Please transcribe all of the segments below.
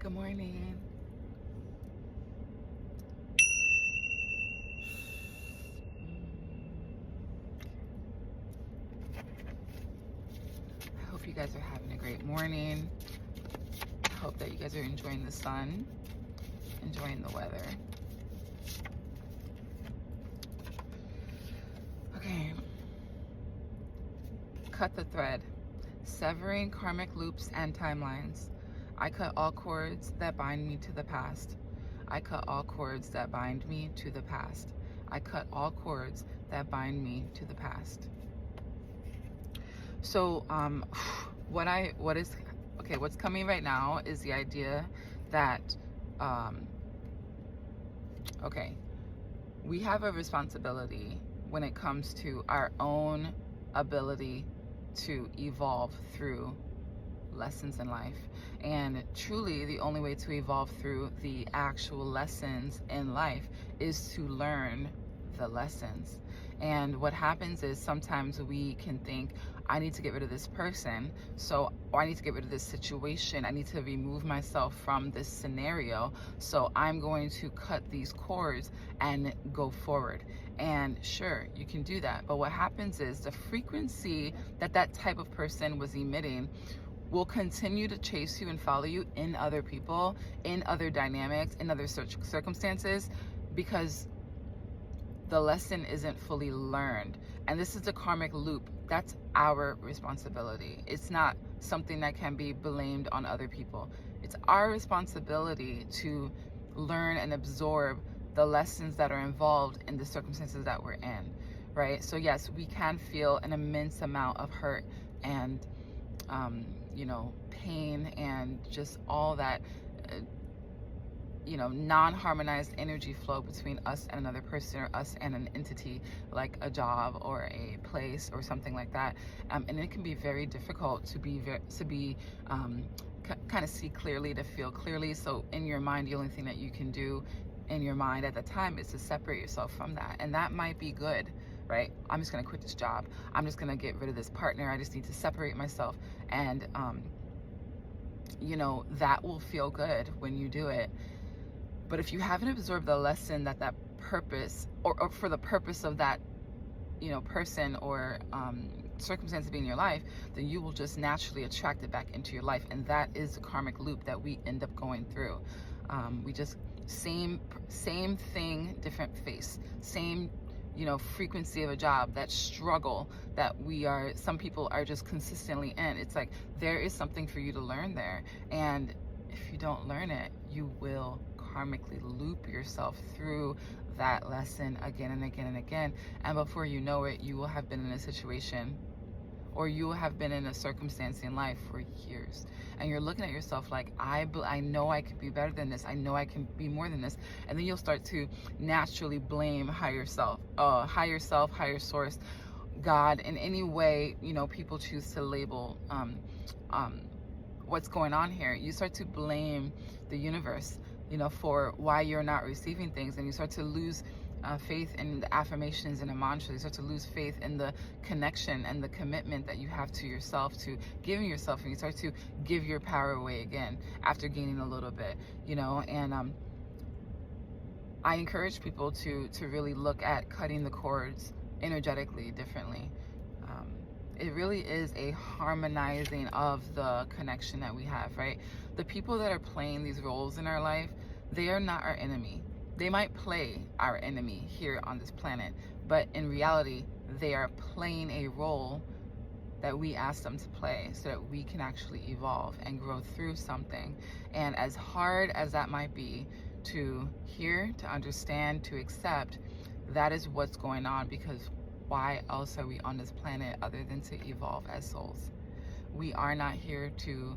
Good morning. I hope you guys are having a great morning. I hope that you guys are enjoying the sun, enjoying the weather. Okay. Cut the thread. Severing karmic loops and timelines. I cut all cords that bind me to the past. I cut all cords that bind me to the past. I cut all cords that bind me to the past. So, what's coming right now is the idea that, okay, we have a responsibility when it comes to our own ability to evolve through lessons in life. And truly, the only way to evolve through the actual lessons in life is to learn the lessons. And what happens is sometimes we can think, I need to get rid of this person, or I need to get rid of this situation, I need to remove myself from this scenario, so I'm going to cut these cords and go forward. And sure, you can do that, but what happens is the frequency that type of person was emitting will continue to chase you and follow you in other people, in other dynamics, in other circumstances, because the lesson isn't fully learned. And this is the karmic loop. That's our responsibility. It's not something that can be blamed on other people. It's our responsibility to learn and absorb the lessons that are involved in the circumstances that we're in, right? So yes, we can feel an immense amount of hurt and pain and just all that non-harmonized energy flow between us and another person, or us and an entity like a job or a place or something like that. And it can be very difficult to kind of see clearly, to feel clearly. So in your mind, the only thing that you can do in your mind at the time is to separate yourself from that. And that might be good, right? I'm just going to quit this job. I'm just going to get rid of this partner. I just need to separate myself. And, that will feel good when you do it. But if you haven't absorbed the lesson that purpose, or for the purpose of that, person or circumstance to be in your life, then you will just naturally attract it back into your life. And that is the karmic loop that we end up going through. We just, same thing, different face, same frequency of a job, that struggle that some people are just consistently in. It's like there is something for you to learn there. And if you don't learn it, you will karmically loop yourself through that lesson again and again and again. And before you know it, you will have been in a situation, or you will have been in a circumstance in life for years, and you're looking at yourself like, I know I can be better than this, I know I can be more than this. And then you'll start to naturally blame higher self, higher source, God, in any way people choose to label what's going on here. You start to blame the universe for why you're not receiving things, and you start to lose faith in the affirmations and the mantras. You start to lose faith in the connection and the commitment that you have to yourself, to giving yourself, and you start to give your power away again after gaining a little bit, and I encourage people to really look at cutting the cords energetically differently. It really is a harmonizing of the connection that we have, right? The people that are playing these roles in our life, they are not our enemy. They might play our enemy here on this planet, but in reality, they are playing a role that we ask them to play so that we can actually evolve and grow through something. And as hard as that might be to hear, to understand, to accept, that is what's going on, because why else are we on this planet other than to evolve as souls? We are not here to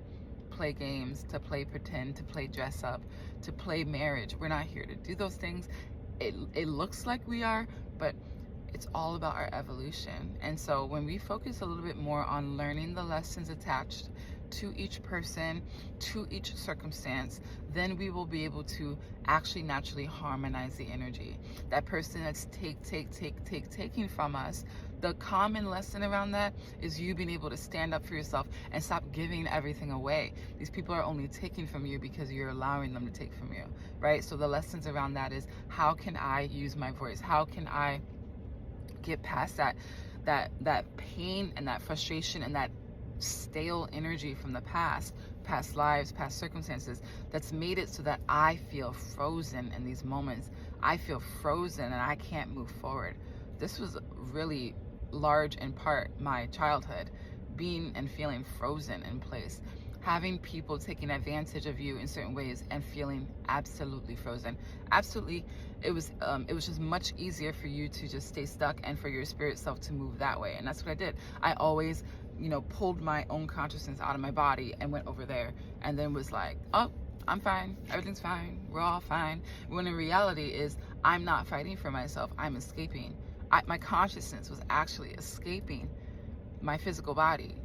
play games, to play pretend, to play dress up, to play marriage. We're not here to do those things. It looks like we are, but it's all about our evolution. And so when we focus a little bit more on learning the lessons attached to each person, to each circumstance, then we will be able to actually naturally harmonize the energy. That person that's taking from us, the common lesson around that is you being able to stand up for yourself and stop giving everything away. These people are only taking from you because you're allowing them to take from you, right? So the lessons around that is, how can I use my voice? How can I get past that pain and that frustration and that stale energy from the past lives, past circumstances, that's made it so that I feel frozen in these moments. I feel frozen and I can't move forward. This was really large in part my childhood, being and feeling frozen in place, having people taking advantage of you in certain ways and feeling absolutely frozen. Absolutely, it was just much easier for you to just stay stuck and for your spirit self to move that way. And that's what I did. I always, pulled my own consciousness out of my body and went over there, and then was like, oh, I'm fine, everything's fine, we're all fine. When in reality is, I'm not fighting for myself, I'm escaping. My consciousness was actually escaping my physical body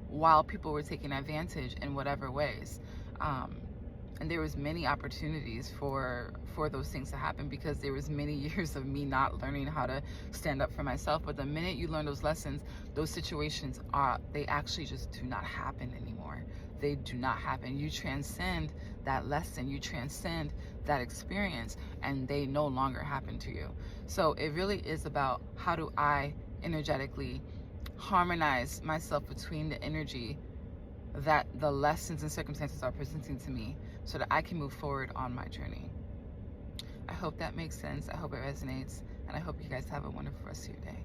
while people were taking advantage in whatever ways. And there was many opportunities for those things to happen, because there was many years of me not learning how to stand up for myself. But the minute you learn those lessons, those situations they actually just do not happen anymore. They do not happen. You transcend that lesson, you transcend that experience, and they no longer happen to you. So it really is about, how do I energetically harmonize myself between the energy that the lessons and circumstances are presenting to me, so that I can move forward on my journey. I hope that makes sense. I hope it resonates, and I hope you guys have a wonderful rest of your day.